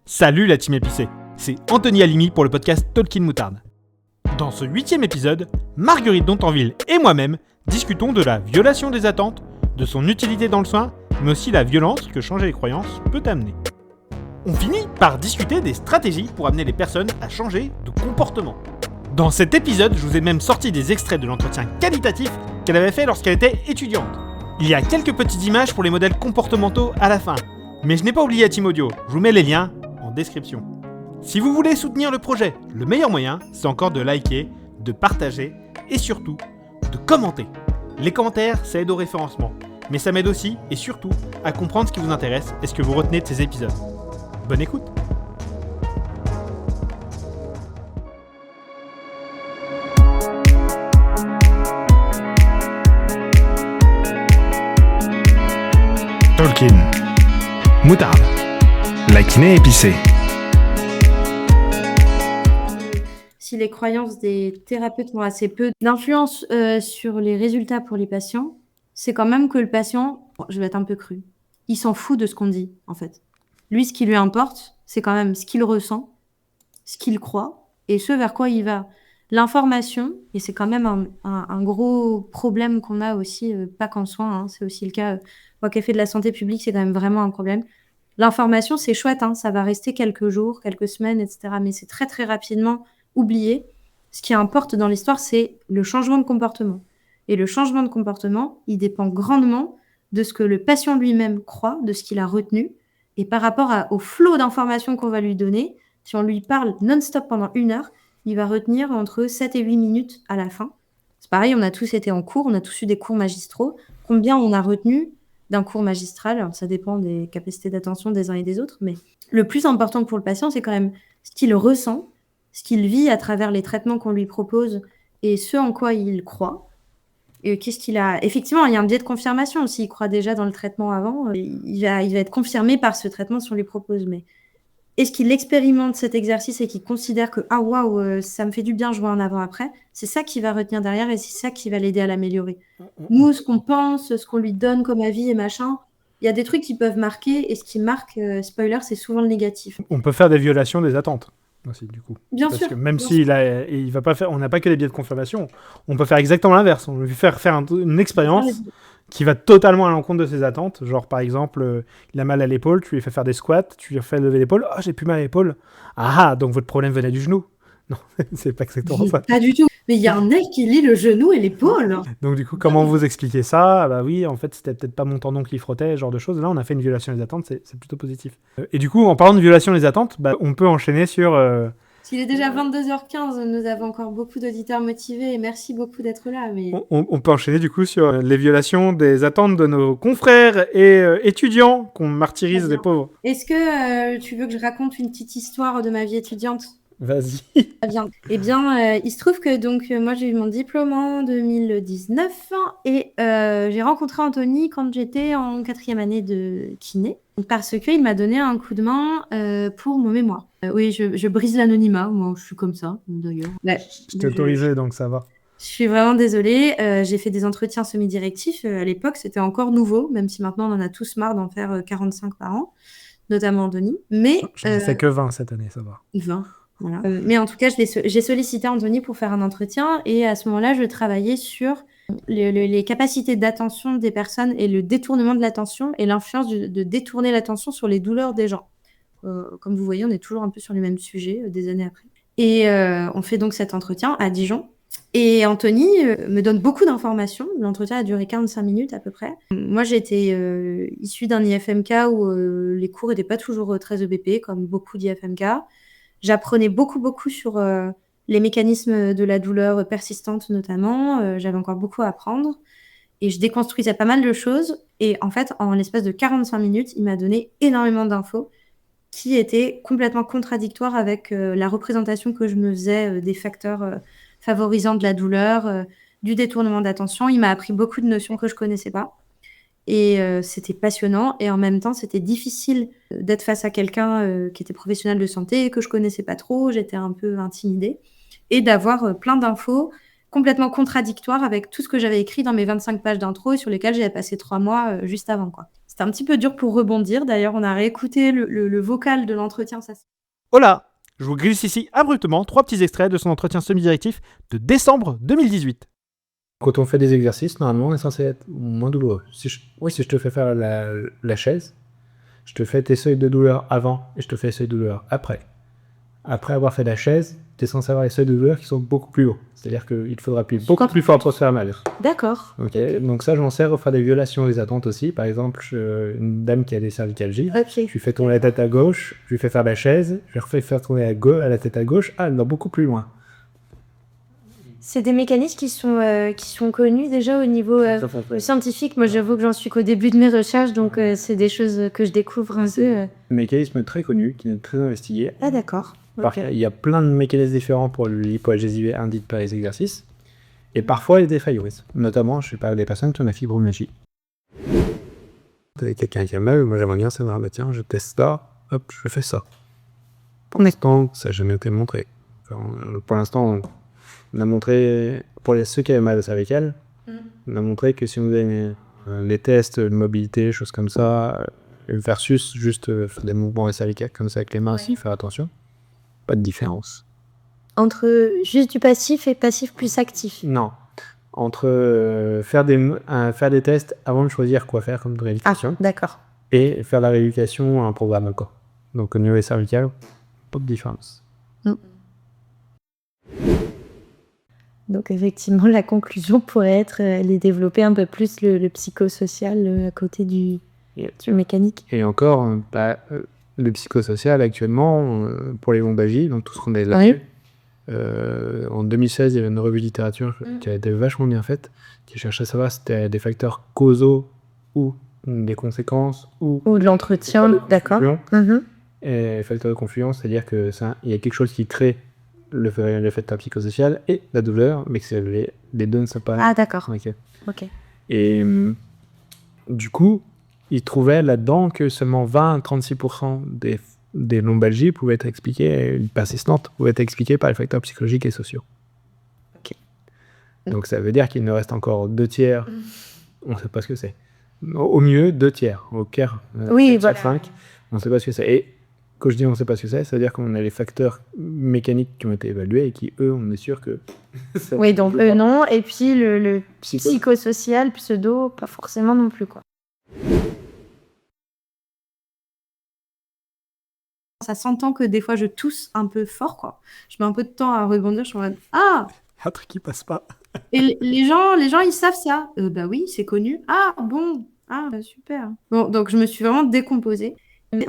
Salut la team épicée, c'est Anthony Halimi pour le podcast Talkin' Moutarde. Dans ce 8e épisode, Marguerite Dontanville et moi-même discutons de la violation des attentes, de son utilité dans le soin, mais aussi la violence que changer les croyances peut amener. On finit par discuter des stratégies pour amener les personnes à changer de comportement. Dans cet épisode, je vous ai même sorti des extraits de l'entretien qualitatif qu'elle avait fait lorsqu'elle était étudiante. Il y a quelques petites images pour les modèles comportementaux à la fin, mais je n'ai pas oublié Team Audio, je vous mets les liens en description. Si vous voulez soutenir le projet, le meilleur moyen, c'est encore de liker, de partager et surtout, de commenter. Les commentaires, ça aide au référencement, mais ça m'aide aussi et surtout à comprendre ce qui vous intéresse et ce que vous retenez de ces épisodes. Bonne écoute! Talkin' Moutarde, la kiné épicée. Si les croyances des thérapeutes ont assez peu d'influence sur les résultats pour les patients, c'est quand même que le patient, je vais être un peu crue, il s'en fout de ce qu'on dit en fait. Lui, ce qui lui importe, c'est quand même ce qu'il ressent, ce qu'il croit et ce vers quoi il va. L'information, et c'est quand même un gros problème qu'on a aussi, pas qu'en soins, c'est aussi le cas, moi qui ai fait de la santé publique, c'est quand même vraiment un problème. L'information, c'est chouette, ça va rester quelques jours, quelques semaines, etc. Mais c'est très très rapidement oublié. Ce qui importe dans l'histoire, c'est le changement de comportement. Et le changement de comportement, il dépend grandement de ce que le patient lui-même croit, de ce qu'il a retenu. Et par rapport au flot d'informations qu'on va lui donner, si on lui parle non-stop pendant 1 heure, il va retenir entre 7 et 8 minutes à la fin. C'est pareil, on a tous été en cours, on a tous eu des cours magistraux. Combien on a retenu d'un cours magistral? Alors, ça dépend des capacités d'attention des uns et des autres, mais le plus important pour le patient, c'est quand même ce qu'il ressent, ce qu'il vit à travers les traitements qu'on lui propose et ce en quoi il croit. Et qu'est-ce qu'il a... Effectivement, il y a un biais de confirmation. S'il croit déjà dans le traitement avant, il va être confirmé par ce traitement si on lui propose. Mais est-ce qu'il expérimente cet exercice et qu'il considère que « Ah, waouh, ça me fait du bien, je vois un avant-après », c'est ça qu'il va retenir derrière et c'est ça qui va l'aider à l'améliorer. Nous, ce qu'on pense, ce qu'on lui donne comme avis et machin, il y a des trucs qui peuvent marquer et ce qui marque, spoiler, c'est souvent le négatif. On peut faire des violations des attentes aussi, du coup. Bien Parce sûr. que même s'il il va pas faire, on n'a pas que les biais de confirmation, on peut faire exactement l'inverse. On veut faire une expérience qui va totalement à l'encontre de ses attentes. Genre, par exemple, il a mal à l'épaule, tu lui fais faire des squats, tu lui fais lever l'épaule. Ah, j'ai plus mal à l'épaule. Ah, donc votre problème venait du genou. Non, c'est pas exactement ça. Pas du tout. Mais il y a un mec qui lit le genou et l'épaule. Donc, du coup, comment vous expliquez ça? Bah oui, en fait, c'était peut-être pas mon tendon qui frottait, ce genre de choses. Là, on a fait une violation des attentes, c'est plutôt positif. Et du coup, en parlant de violation des attentes, on peut enchaîner sur... S'il est déjà 22h15, nous avons encore beaucoup d'auditeurs motivés et merci beaucoup d'être là. Mais... On peut enchaîner du coup sur les violations des attentes de nos confrères et étudiants qu'on martyrise les pauvres. Est-ce que tu veux que je raconte une petite histoire de ma vie étudiante? Vas-y. Bien. Eh bien, il se trouve que donc moi j'ai eu mon diplôme en 2019 et j'ai rencontré Anthony quand j'étais en 4e année de kiné parce qu'il m'a donné un coup de main pour mon mémoire. Oui, je brise l'anonymat, moi je suis comme ça d'ailleurs. Ouais, Je t'ai autorisé donc ça va. je suis vraiment désolée, j'ai fait des entretiens semi-directifs, à l'époque c'était encore nouveau, même si maintenant on en a tous marre d'en faire 45 par an, notamment Anthony. Mais J'en ai fait que 20 cette année, ça va. 20. Voilà. Mais en tout cas, j'ai sollicité Anthony pour faire un entretien et à ce moment-là, je travaillais sur les capacités d'attention des personnes et le détournement de l'attention et l'influence de détourner l'attention sur les douleurs des gens. Comme vous voyez, on est toujours un peu sur le même sujet des années après. Et on fait donc cet entretien à Dijon. Et Anthony me donne beaucoup d'informations. L'entretien a duré 45 minutes à peu près. Moi, j'étais issue d'un IFMK où les cours n'étaient pas toujours très EBP, comme beaucoup d'IFMK. J'apprenais beaucoup sur les mécanismes de la douleur persistante notamment. J'avais encore beaucoup à apprendre. Et je déconstruisais pas mal de choses. Et en fait, en l'espace de 45 minutes, il m'a donné énormément d'infos qui étaient complètement contradictoires avec la représentation que je me faisais des facteurs favorisant de la douleur, du détournement d'attention. Il m'a appris beaucoup de notions que je connaissais pas. Et c'était passionnant et en même temps c'était difficile d'être face à quelqu'un qui était professionnel de santé, que je connaissais pas trop, j'étais un peu intimidée et d'avoir plein d'infos complètement contradictoires avec tout ce que j'avais écrit dans mes 25 pages d'intro et sur lesquelles j'avais passé 3 mois juste avant, quoi. C'était un petit peu dur pour rebondir. D'ailleurs, on a réécouté le vocal de l'entretien. Oh là, je vous glisse ici abruptement 3 petits extraits de son entretien semi-directif de décembre 2018. Quand on fait des exercices, normalement, on est censé être moins douloureux. Si je te fais faire la chaise, je te fais tes seuils de douleur avant et je te fais les seuils de douleur après. Après avoir fait la chaise, tu es censé avoir les seuils de douleur qui sont beaucoup plus hauts. C'est-à-dire qu'il te faudra appuyer beaucoup plus fort pour se faire mal. D'accord. Ok, donc ça, je m'en sers pour faire des violations des attentes aussi. Par exemple, une dame qui a des cervicalgies, je lui fais tourner la tête à gauche, je lui fais faire la chaise, je lui refais faire tourner à la tête à gauche, elle va beaucoup plus loin. C'est des mécanismes qui sont connus déjà au niveau scientifique. Moi, j'avoue que j'en suis qu'au début de mes recherches, donc c'est des choses que je découvre un peu. Un mécanisme très connu, qui est très investigué. Ah, d'accord. Il y a plein de mécanismes différents pour l'hypoalgésie induite par les exercices. Et parfois, il y a des faillances. Notamment, je parle des personnes qui ont la fibromyalgie. Quelqu'un qui a mal, moi j'aimerais bien savoir, tiens, je teste ça, hop, je fais ça. Pour l'instant, ça n'a jamais été montré. Pour l'instant, on a montré, pour ceux qui avaient mal à la cervicale, on a montré que si vous avez les tests de mobilité, choses comme ça, versus juste faire des mouvements à la cervicale comme ça avec les mains aussi, faire attention, pas de différence. Entre juste du passif et passif plus actif. Non. Entre faire des tests avant de choisir quoi faire comme rééducation. Ah, d'accord. Et faire la rééducation à un programme corps. Donc au niveau des cervicales, pas de différence. Donc effectivement, la conclusion pourrait être les développer un peu plus le psychosocial à côté du mécanique. Et encore, le psychosocial actuellement, pour les lombalgies, donc tout ce qu'on est là-dessus. En 2016, il y avait une revue de littérature qui a été vachement bien faite, qui cherchait à savoir si c'était des facteurs causaux ou des conséquences ou de l'entretien, d'accord. Et facteurs de confluence, c'est-à-dire que il y a quelque chose qui crée le facteur psychosocial et la douleur, mais que les deux ne sont pas... Ah, d'accord. Ok. Et du coup, il trouvait là-dedans que seulement 20-36% des lombalgies pouvaient être expliquées, persistantes, pouvaient être expliquées par les facteurs psychologiques et sociaux. Ok. Donc ça veut dire qu'il nous reste encore 2 tiers, on ne sait pas ce que c'est. Au mieux, 2 tiers, au pire, 5, on ne sait pas ce que c'est. Et quand je dis on ne sait pas ce que c'est, ça veut dire qu'on a les facteurs mécaniques qui ont été évalués et qui, eux, on est sûr que... Oui, donc non, et puis le psychosocial, pseudo, pas forcément non plus, quoi. Ça s'entend que des fois je tousse un peu fort, quoi. Je mets un peu de temps à rebondir, je suis en mode ah, Un truc qui passe pas. et les gens ils savent ça. Bah oui, c'est connu. Ah bon, ah bah, super. Bon, donc je me suis vraiment décomposée.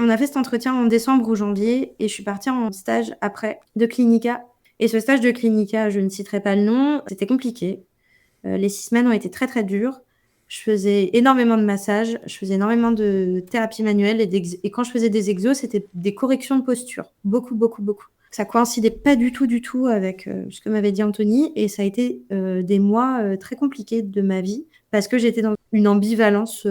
On a fait cet entretien en décembre ou janvier et je suis partie en stage après de Clinica. Et ce stage de Clinica, je ne citerai pas le nom, c'était compliqué. Les 6 semaines ont été très très dures. Je faisais énormément de massages, je faisais énormément de thérapie manuelle et quand je faisais des exos, c'était des corrections de posture. Beaucoup. Ça coïncidait pas du tout avec ce que m'avait dit Anthony et ça a été des mois très compliqués de ma vie parce que j'étais dans une ambivalence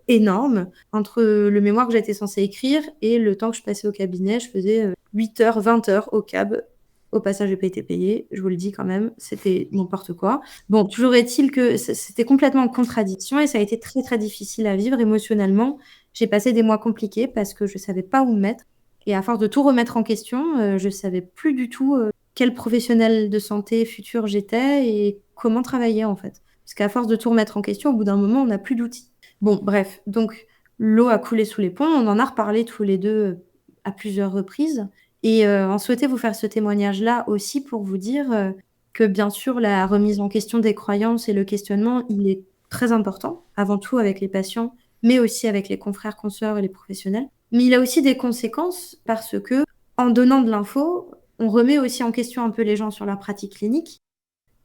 énorme entre le mémoire que j'étais censée écrire et le temps que je passais au cabinet. Je faisais 8h, 20h au cab. Au passage, j'ai pas été payée, je vous le dis quand même, c'était n'importe quoi. Bon, toujours est-il que c'était complètement en contradiction et ça a été très très difficile à vivre émotionnellement. J'ai passé des mois compliqués parce que je savais pas où me mettre et à force de tout remettre en question, je savais plus du tout quel professionnel de santé futur j'étais et comment travailler en fait. Parce qu'à force de tout remettre en question, au bout d'un moment, on n'a plus d'outils. Bon, bref, donc l'eau a coulé sous les ponts, on en a reparlé tous les deux à plusieurs reprises. Et on souhaitait vous faire ce témoignage-là aussi pour vous dire que bien sûr, la remise en question des croyances et le questionnement, il est très important, avant tout avec les patients, mais aussi avec les confrères, consoeurs et les professionnels. Mais il a aussi des conséquences parce que, en donnant de l'info, on remet aussi en question un peu les gens sur leur pratique clinique.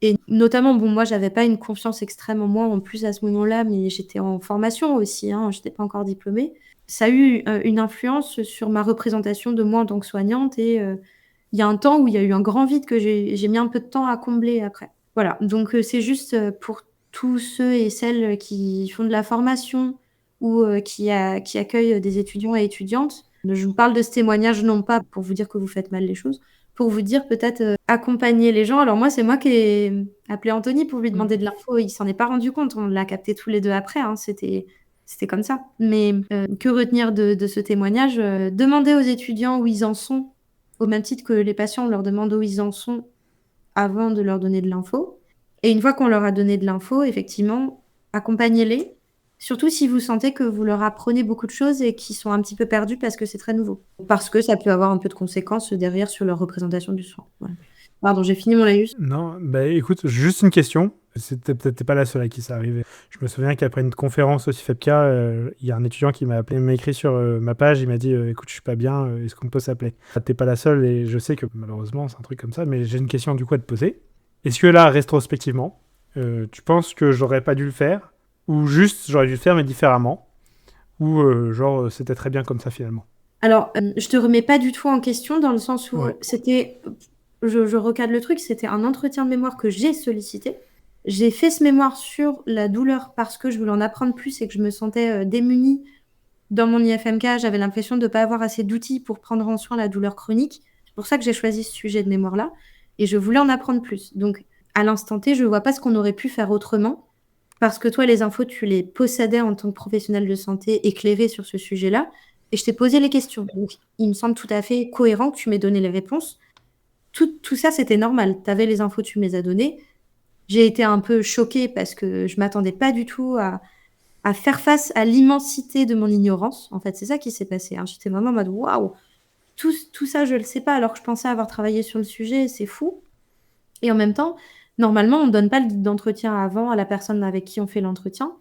Et notamment, bon, moi, j'avais pas une confiance extrême en moi en plus à ce moment-là, mais j'étais en formation aussi, hein, j'étais pas encore diplômée. Ça a eu une influence sur ma représentation de moi en tant que soignante et il y a un temps où il y a eu un grand vide que j'ai mis un peu de temps à combler après. Voilà, donc c'est juste pour tous ceux et celles qui font de la formation ou qui accueillent des étudiants et étudiantes. Je vous parle de ce témoignage non pas pour vous dire que vous faites mal les choses, pour vous dire peut-être accompagner les gens. Alors moi, c'est moi qui ai appelé Anthony pour lui demander de l'info. Il s'en est pas rendu compte, on l'a capté tous les deux après. Hein. C'était c'était comme ça. Mais que retenir de ce témoignage? Demander aux étudiants où ils en sont, au même titre que les patients, on leur demande où ils en sont avant de leur donner de l'info. Et une fois qu'on leur a donné de l'info, effectivement, accompagnez-les. Surtout si vous sentez que vous leur apprenez beaucoup de choses et qu'ils sont un petit peu perdus parce que c'est très nouveau. Parce que ça peut avoir un peu de conséquences derrière sur leur représentation du soin. Voilà. Pardon, j'ai fini mon laïus. Non, écoute, juste une question. C'était peut-être pas la seule à qui ça arrivait. Je me souviens qu'après une conférence au CIFEPCA, il y a un étudiant qui m'a appelé, m'a écrit sur ma page, il m'a dit écoute, je suis pas bien, est-ce qu'on peut s'appeler? T'es pas la seule et je sais que malheureusement c'est un truc comme ça, mais j'ai une question du coup à te poser. Est-ce que là, rétrospectivement, tu penses que j'aurais pas dû le faire? Ou juste j'aurais dû le faire mais différemment? Ou c'était très bien comme ça finalement? Alors, je te remets pas du tout en question dans le sens où c'était... Je recadre le truc, c'était un entretien de mémoire que j'ai sollicité. J'ai fait ce mémoire sur la douleur parce que je voulais en apprendre plus et que je me sentais démunie dans mon IFMK. J'avais l'impression de ne pas avoir assez d'outils pour prendre en soin la douleur chronique. C'est pour ça que j'ai choisi ce sujet de mémoire-là. Et je voulais en apprendre plus. Donc, à l'instant T, je ne vois pas ce qu'on aurait pu faire autrement. Parce que toi, les infos, tu les possédais en tant que professionnel de santé éclairé sur ce sujet-là. Et je t'ai posé les questions. Donc, il me semble tout à fait cohérent que tu m'aies donné les réponses. Tout ça, c'était normal. Tu avais les infos, tu me les as données. J'ai été un peu choquée parce que je ne m'attendais pas du tout à faire face à l'immensité de mon ignorance. En fait, c'est ça qui s'est passé. Hein. J'étais vraiment en mode waouh, tout ça, je ne le sais pas, alors que je pensais avoir travaillé sur le sujet. C'est fou. Et en même temps, normalement, on ne donne pas d'entretien avant à la personne avec qui on fait l'entretien.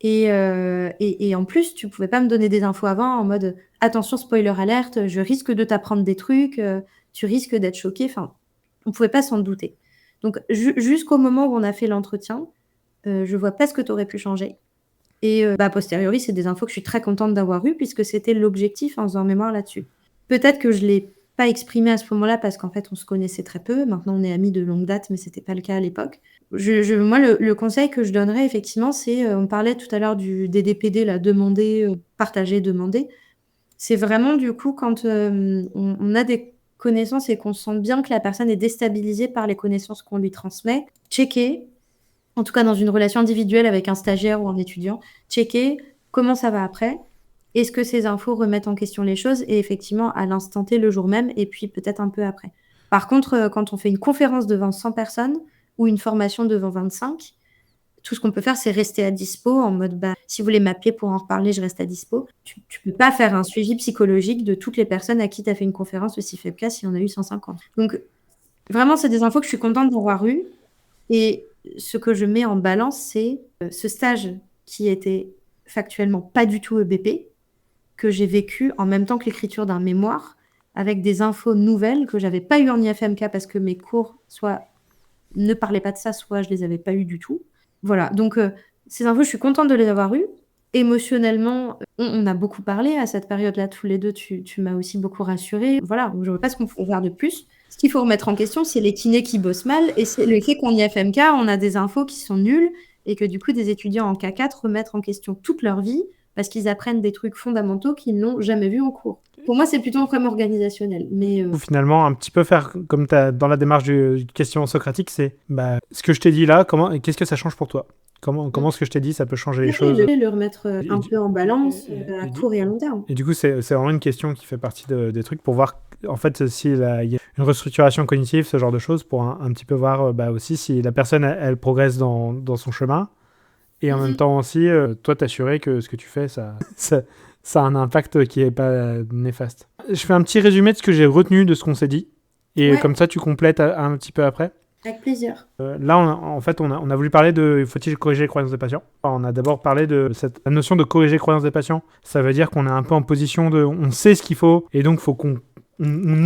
Et en plus, tu ne pouvais pas me donner des infos avant en mode attention, spoiler alerte, je risque de t'apprendre des trucs. Tu risques d'être choqué. Enfin, on ne pouvait pas s'en douter. Donc, jusqu'au moment où on a fait l'entretien, je ne vois pas ce que tu aurais pu changer. Et a posteriori, c'est des infos que je suis très contente d'avoir eues puisque c'était l'objectif en faisant mémoire là-dessus. Peut-être que je ne l'ai pas exprimé à ce moment-là parce qu'en fait, on se connaissait très peu. Maintenant, on est amis de longue date, mais ce n'était pas le cas à l'époque. Moi, le conseil que je donnerais, effectivement, c'est, on parlait tout à l'heure des DPD, là, demander, partager, demander. C'est vraiment, du coup, quand on a des connaissances et qu'on sent bien que la personne est déstabilisée par les connaissances qu'on lui transmet, checker, en tout cas dans une relation individuelle avec un stagiaire ou un étudiant, checker comment ça va après, est-ce que ces infos remettent en question les choses, et effectivement à l'instant T le jour même, et puis peut-être un peu après. Par contre, quand on fait une conférence devant 100 personnes ou une formation devant 25, tout ce qu'on peut faire, c'est rester à dispo en mode, si vous voulez m'appeler pour en reparler, je reste à dispo. Tu peux pas faire un suivi psychologique de toutes les personnes à qui tu as fait une conférence au CIFEPCA si on a eu 150. Donc, vraiment, c'est des infos que je suis contente d'avoir eues. Et ce que je mets en balance, c'est ce stage qui était factuellement pas du tout EBP, que j'ai vécu en même temps que l'écriture d'un mémoire, avec des infos nouvelles que j'avais pas eues en IFMK parce que mes cours soit ne parlaient pas de ça, soit je les avais pas eues du tout. Voilà, donc ces infos, je suis contente de les avoir eues. Émotionnellement, on a beaucoup parlé à cette période-là, tous les deux, tu m'as aussi beaucoup rassurée. Voilà, je ne vois pas ce qu'on peut faire de plus. Ce qu'il faut remettre en question, c'est les kinés qui bossent mal, et c'est le fait qu'en IFMK, on a des infos qui sont nulles, et que du coup, des étudiants en K4 remettent en question toute leur vie, parce qu'ils apprennent des trucs fondamentaux qu'ils n'ont jamais vus en cours. Pour moi, c'est plutôt un problème organisationnel. Mais Ou finalement, un petit peu faire comme dans la démarche du question socratique, c'est ce que je t'ai dit là, qu'est-ce que ça change pour toi? Comment ce que je t'ai dit, ça peut changer les choses? Le remettre un peu en balance à court et à long terme. Et du coup, c'est vraiment une question qui fait partie des trucs pour voir, en fait, s'il y a une restructuration cognitive, ce genre de choses, pour un petit peu voir aussi si la personne, elle progresse dans son chemin. Et en même temps aussi, toi, t'assurer que ce que tu fais, ça a un impact qui n'est pas néfaste. Je fais un petit résumé de ce que j'ai retenu de ce qu'on s'est dit. Et comme ça, tu complètes un petit peu après. Avec plaisir. Là, on a voulu parler de faut-il corriger les croyances des patients. On a d'abord parlé de la notion de corriger les croyances des patients. Ça veut dire qu'on est un peu en position on sait ce qu'il faut, et donc il faut qu'on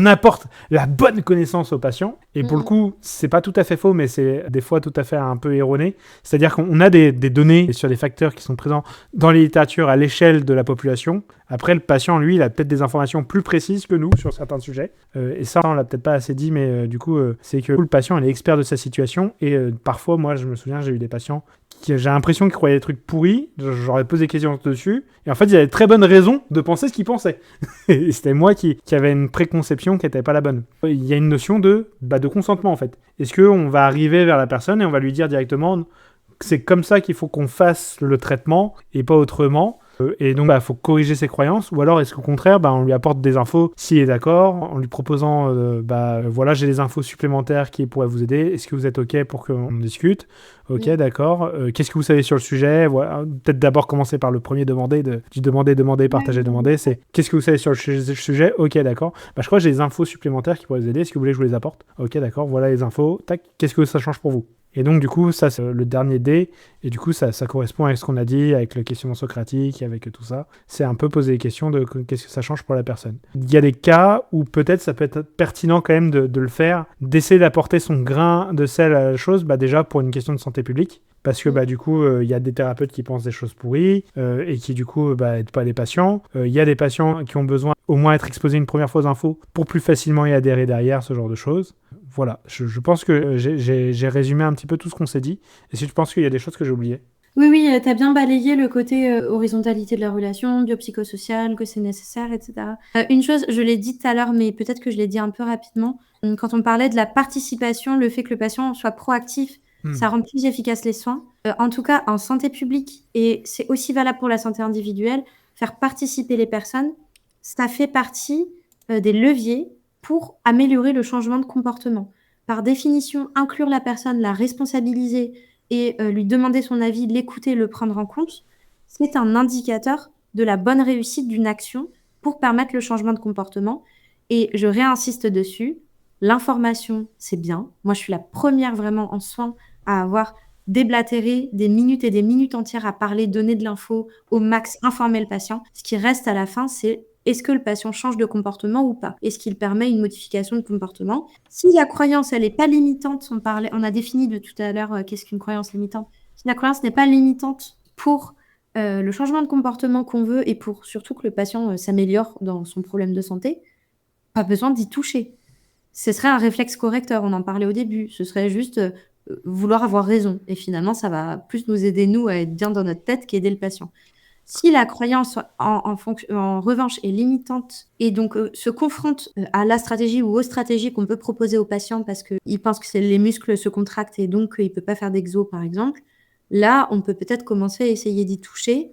apporte la bonne connaissance aux patients. Et pour le coup, c'est pas tout à fait faux, mais c'est des fois tout à fait un peu erroné. C'est-à-dire qu'on a des données sur des facteurs qui sont présents dans les littératures à l'échelle de la population. Après, le patient, lui, il a peut-être des informations plus précises que nous sur certains sujets. Et ça, on l'a peut-être pas assez dit, mais du coup, c'est que le patient, il est expert de sa situation. Et parfois, moi, je me souviens, j'ai eu des patients j'ai l'impression qu'ils croyaient des trucs pourris. J'aurais posé des questions dessus. Et en fait, ils avaient de très bonnes raisons de penser ce qu'ils pensaient. Et c'était moi qui avait une préconception qui n'était pas la bonne. Il y a une notion de consentement, en fait. Est-ce qu'on va arriver vers la personne et on va lui dire directement c'est comme ça qu'il faut qu'on fasse le traitement et pas autrement. Et donc, il faut corriger ses croyances. Ou alors, est-ce qu'au contraire, on lui apporte des infos s'il est d'accord, en lui proposant, voilà, j'ai des infos supplémentaires qui pourraient vous aider. Est-ce que vous êtes OK pour qu'on discute? OK, Oui. d'accord. Qu'est-ce que vous savez sur le sujet? Voilà. Peut-être d'abord commencer par le premier demander, du demander, partager, demander. C'est qu'est-ce que vous savez sur le sujet? OK, d'accord. Je crois que j'ai des infos supplémentaires qui pourraient vous aider. Est-ce que vous voulez que je vous les apporte? OK, d'accord. Voilà les infos. Tac. Qu'est-ce que ça change pour vous? Et donc, du coup, ça, c'est le dernier D. Et du coup, ça correspond avec ce qu'on a dit, avec le questionnement socratique, avec tout ça. C'est un peu poser des questions de qu'est-ce que ça change pour la personne. Il y a des cas où peut-être ça peut être pertinent quand même de le faire, d'essayer d'apporter son grain de sel à la chose, déjà pour une question de santé publique. Parce que du coup, il y a des thérapeutes qui pensent des choses pourries et qui du coup n'aident pas les patients. Il y a des patients qui ont besoin au moins d'être exposés une première fois aux infos pour plus facilement y adhérer derrière, ce genre de choses. Voilà, je pense que j'ai résumé un petit peu tout ce qu'on s'est dit. Et si tu penses qu'il y a des choses que j'ai oubliées? Oui, tu as bien balayé le côté horizontalité de la relation, biopsychosocial, que c'est nécessaire, etc. Une chose, je l'ai dit tout à l'heure, mais peut-être que je l'ai dit un peu rapidement. Quand on parlait de la participation, le fait que le patient soit proactif, ça rend plus efficace les soins. En tout cas, en santé publique, et c'est aussi valable pour la santé individuelle, faire participer les personnes, ça fait partie des leviers pour améliorer le changement de comportement. Par définition, inclure la personne, la responsabiliser et lui demander son avis, l'écouter, le prendre en compte, c'est un indicateur de la bonne réussite d'une action pour permettre le changement de comportement. Et je réinsiste dessus, l'information, c'est bien. Moi, je suis la première vraiment en soins à avoir déblatéré des minutes et des minutes entières à parler, donner de l'info au max, informer le patient. Ce qui reste à la fin, c'est est-ce que le patient change de comportement ou pas? Est-ce qu'il permet une modification de comportement? Si la croyance, elle n'est pas limitante, on a défini de tout à l'heure qu'est-ce qu'une croyance limitante. Si la croyance n'est pas limitante pour le changement de comportement qu'on veut et pour surtout que le patient s'améliore dans son problème de santé, pas besoin d'y toucher. Ce serait un réflexe correcteur, on en parlait au début. Ce serait juste vouloir avoir raison. Et finalement, ça va plus nous aider, nous, à être bien dans notre tête qu'aider le patient. Si la croyance, en revanche, est limitante et donc se confronte à la stratégie ou aux stratégies qu'on peut proposer au patient parce qu'il pense que les muscles se contractent et donc il ne peut pas faire d'exo, par exemple, là, on peut peut-être commencer à essayer d'y toucher,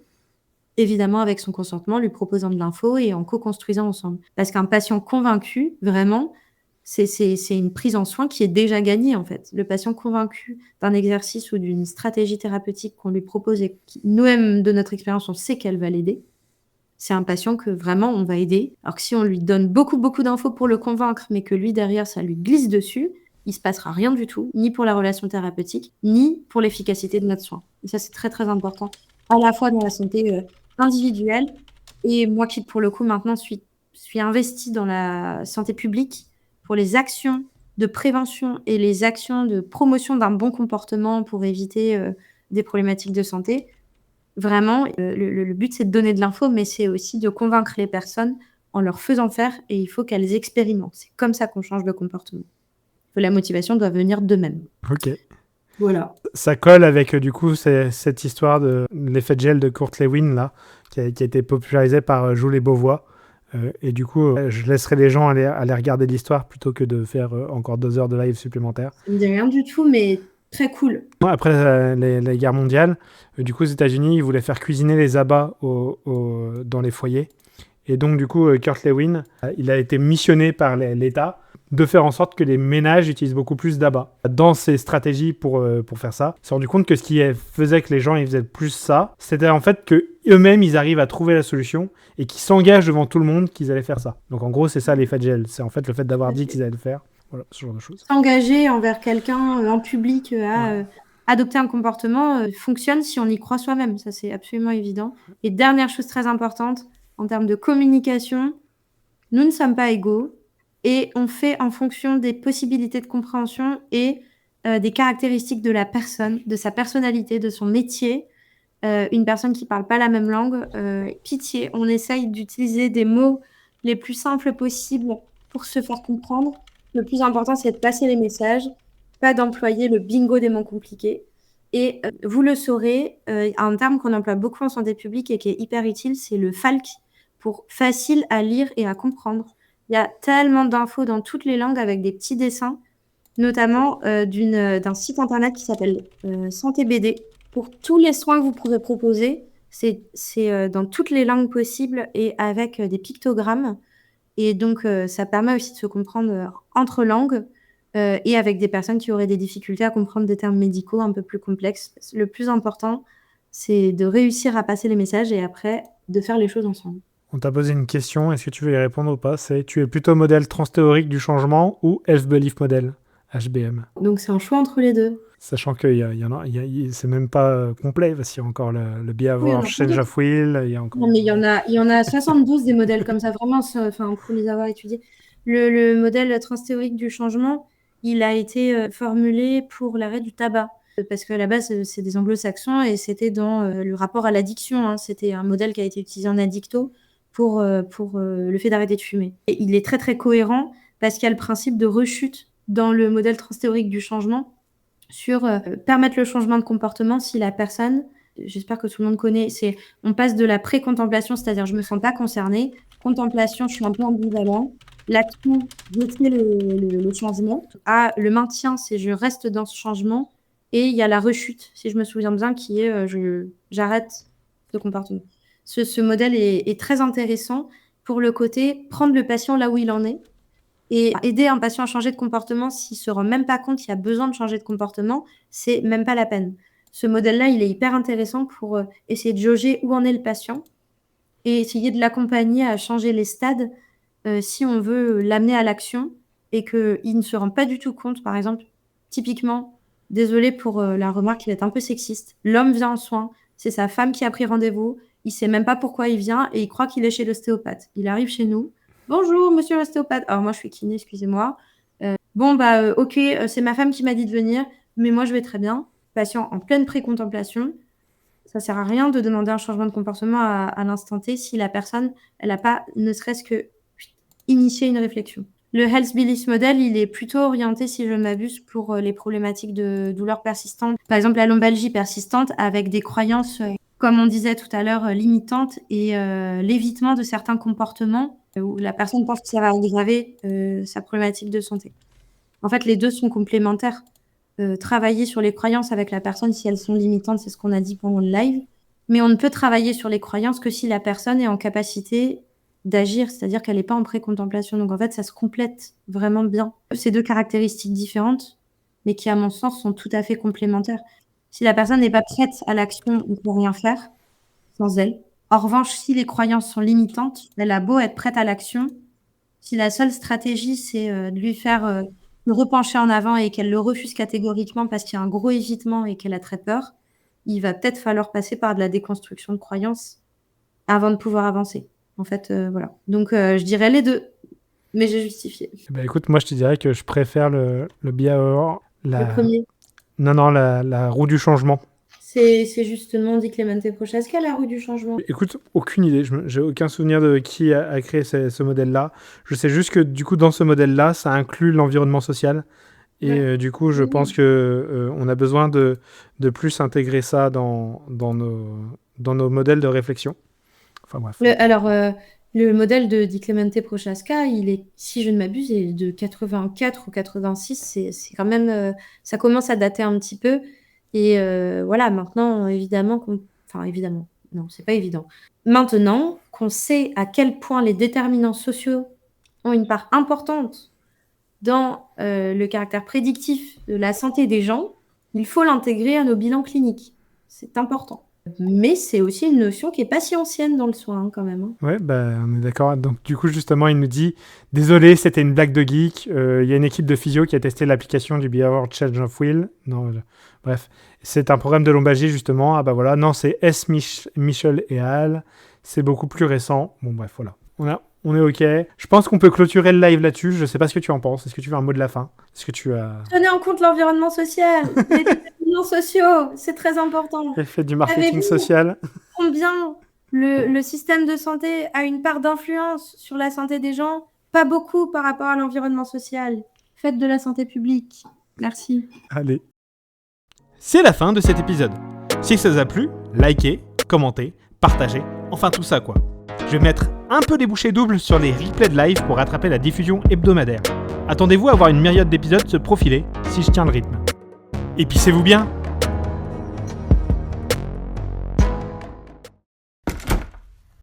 évidemment avec son consentement, lui proposant de l'info et en co-construisant ensemble. Parce qu'un patient convaincu, vraiment, c'est une prise en soin qui est déjà gagnée, en fait. Le patient convaincu d'un exercice ou d'une stratégie thérapeutique qu'on lui propose et qui, nous-mêmes, de notre expérience, on sait qu'elle va l'aider. C'est un patient que vraiment on va aider. Alors que si on lui donne beaucoup, beaucoup d'infos pour le convaincre, mais que lui, derrière, ça lui glisse dessus, il se passera rien du tout, ni pour la relation thérapeutique, ni pour l'efficacité de notre soin. Et ça, c'est très, très important, à la fois dans la santé individuelle et moi qui, pour le coup, maintenant, suis investie dans la santé publique pour les actions de prévention et les actions de promotion d'un bon comportement pour éviter des problématiques de santé. Vraiment, le but, c'est de donner de l'info, mais c'est aussi de convaincre les personnes en leur faisant faire et il faut qu'elles expérimentent. C'est comme ça qu'on change de comportement. La motivation doit venir d'eux-mêmes. Ok. Voilà. Ça colle avec, du coup, cette histoire de l'effet de gel de Kurt Lewin, là, qui a été popularisé par Jules Beauvois. Et du coup, je laisserai les gens aller regarder l'histoire plutôt que de faire encore 2 heures de live supplémentaires. Ça me dit rien du tout, mais très cool. Après les guerres mondiales, du coup, aux États-Unis, ils voulaient faire cuisiner les abats dans les foyers. Et donc, du coup, Kurt Lewin, il a été missionné par l'État de faire en sorte que les ménages utilisent beaucoup plus d'abats. Dans ses stratégies pour faire ça, il s'est rendu compte que ce qui faisait que les gens ils faisaient plus ça, c'était en fait qu'eux-mêmes, ils arrivent à trouver la solution et qu'ils s'engagent devant tout le monde qu'ils allaient faire ça. Donc en gros, c'est ça l'effet de gel. C'est en fait le fait d'avoir dit qu'ils allaient le faire. Voilà, ce genre de choses. S'engager envers quelqu'un en public à adopter un comportement fonctionne si on y croit soi-même. Ça, c'est absolument évident. Et dernière chose très importante, en termes de communication, nous ne sommes pas égaux. Et on fait en fonction des possibilités de compréhension et des caractéristiques de la personne, de sa personnalité, de son métier. Une personne qui ne parle pas la même langue, pitié, on essaye d'utiliser des mots les plus simples possibles pour se faire comprendre. Le plus important, c'est de passer les messages, pas d'employer le bingo des mots compliqués. Et vous le saurez, un terme qu'on emploie beaucoup en santé publique et qui est hyper utile, c'est le FALC, pour facile à lire et à comprendre. Il y a tellement d'infos dans toutes les langues avec des petits dessins, notamment d'un site internet qui s'appelle Santé BD, pour tous les soins que vous pourrez proposer. C'est dans toutes les langues possibles et avec des pictogrammes. Et donc, ça permet aussi de se comprendre entre langues et avec des personnes qui auraient des difficultés à comprendre des termes médicaux un peu plus complexes. Le plus important, c'est de réussir à passer les messages et après, de faire les choses ensemble. On t'a posé une question, est-ce que tu veux y répondre ou pas? C'est tu es plutôt modèle transthéorique du changement ou Elf-Belief modèle, HBM? Donc, c'est un choix entre les deux. Sachant que c'est même pas complet, parce qu'il y a encore le behavior change of will. Il y a encore... Non, mais il y en a 72 des modèles comme ça, vraiment, pour les avoir étudiés. Le modèle transthéorique du changement, il a été formulé pour l'arrêt du tabac. Parce qu'à la base, c'est des anglo-saxons et c'était dans le rapport à l'addiction. Hein. C'était un modèle qui a été utilisé en addicto pour le fait d'arrêter de fumer. Et il est très, très cohérent parce qu'il y a le principe de rechute dans le modèle transthéorique du changement sur permettre le changement de comportement si la personne, j'espère que tout le monde connaît, on passe de la pré-contemplation, c'est-à-dire je me sens pas concernée, contemplation, je suis un peu ambivalent, l'action, je fais le changement, à le maintien, c'est je reste dans ce changement, et il y a la rechute, si je me souviens bien, qui est j'arrête ce comportement. Ce modèle est très intéressant pour le côté prendre le patient là où il en est, et aider un patient à changer de comportement s'il ne se rend même pas compte qu'il a besoin de changer de comportement, c'est même pas la peine. Ce modèle-là, il est hyper intéressant pour essayer de jauger où en est le patient et essayer de l'accompagner à changer les stades si on veut l'amener à l'action et qu'il ne se rend pas du tout compte. Par exemple, typiquement, désolée pour la remarque, il est un peu sexiste. L'homme vient en soins, c'est sa femme qui a pris rendez-vous, il ne sait même pas pourquoi il vient et il croit qu'il est chez l'ostéopathe. Il arrive chez nous. Bonjour, monsieur l'ostéopathe. Alors, moi, je suis kiné, excusez-moi. Ok, c'est ma femme qui m'a dit de venir, mais moi, je vais très bien. Patient en pleine pré-contemplation. Ça sert à rien de demander un changement de comportement à l'instant T si la personne, elle n'a pas, ne serait-ce que initié une réflexion. Le Health Belief Model, il est plutôt orienté, si je ne m'abuse, pour les problématiques de douleurs persistantes. Par exemple, la lombalgie persistante avec des croyances, comme on disait tout à l'heure, limitantes et l'évitement de certains comportements où la personne pense que ça va aggraver sa problématique de santé. En fait, les deux sont complémentaires. Travailler sur les croyances avec la personne, si elles sont limitantes, c'est ce qu'on a dit pendant le live. Mais on ne peut travailler sur les croyances que si la personne est en capacité d'agir, c'est-à-dire qu'elle n'est pas en pré-contemplation. Donc en fait, ça se complète vraiment bien. C'est deux caractéristiques différentes, mais qui, à mon sens, sont tout à fait complémentaires. Si la personne n'est pas prête à l'action, on ne peut rien faire sans elle. En revanche, si les croyances sont limitantes, elle a beau être prête à l'action, si la seule stratégie, c'est de lui faire le repencher en avant et qu'elle le refuse catégoriquement parce qu'il y a un gros évitement et qu'elle a très peur, il va peut-être falloir passer par de la déconstruction de croyances avant de pouvoir avancer. En fait, voilà. Donc, je dirais les deux, mais j'ai justifié. Bah, écoute, moi, je te dirais que je préfère le behavior. Le premier. Non, la roue du changement. C'est justement dit Clemente Prochaska, la roue du changement. Écoute, aucune idée. J'ai aucun souvenir de qui a créé ce modèle-là. Je sais juste que du coup, dans ce modèle-là, ça inclut l'environnement social. Et du coup, je pense que on a besoin de plus intégrer ça dans nos modèles de réflexion. Enfin bref. Le modèle de Di Clemente Prochaska, il est, si je ne m'abuse, il est de 84 ou 86. C'est quand même, ça commence à dater un petit peu. Et voilà, maintenant, évidemment, non, c'est pas évident. Maintenant qu'on sait à quel point les déterminants sociaux ont une part importante dans le caractère prédictif de la santé des gens, il faut l'intégrer à nos bilans cliniques. C'est important. Mais c'est aussi une notion qui n'est pas si ancienne dans le soin, hein, quand même. Hein. Ouais, on est d'accord. Donc, du coup, justement, il nous dit « Désolé, c'était une blague de geek. Il y a une équipe de physio qui a testé l'application du Behavior Change of Will. » Bref, c'est un programme de lombalgie, justement. Ah bah voilà, non, c'est S. Michel et al. C'est beaucoup plus récent. Bon, bref, voilà. On est OK. Je pense qu'on peut clôturer le live là-dessus. Je ne sais pas ce que tu en penses. Est-ce que tu veux un mot de la fin? Est-ce que tu as... Prenez en compte l'environnement social, les déterminants sociaux, c'est très important. Elle fait du marketing social. Combien le système de santé a une part d'influence sur la santé des gens? Pas beaucoup par rapport à l'environnement social. Faites de la santé publique. Merci. Allez. C'est la fin de cet épisode. Si ça vous a plu, likez, commentez, partagez, enfin tout ça quoi. Je vais mettre un peu des bouchées doubles sur les replays de live pour rattraper la diffusion hebdomadaire. Attendez-vous à voir une myriade d'épisodes se profiler si je tiens le rythme. Épicez-vous bien!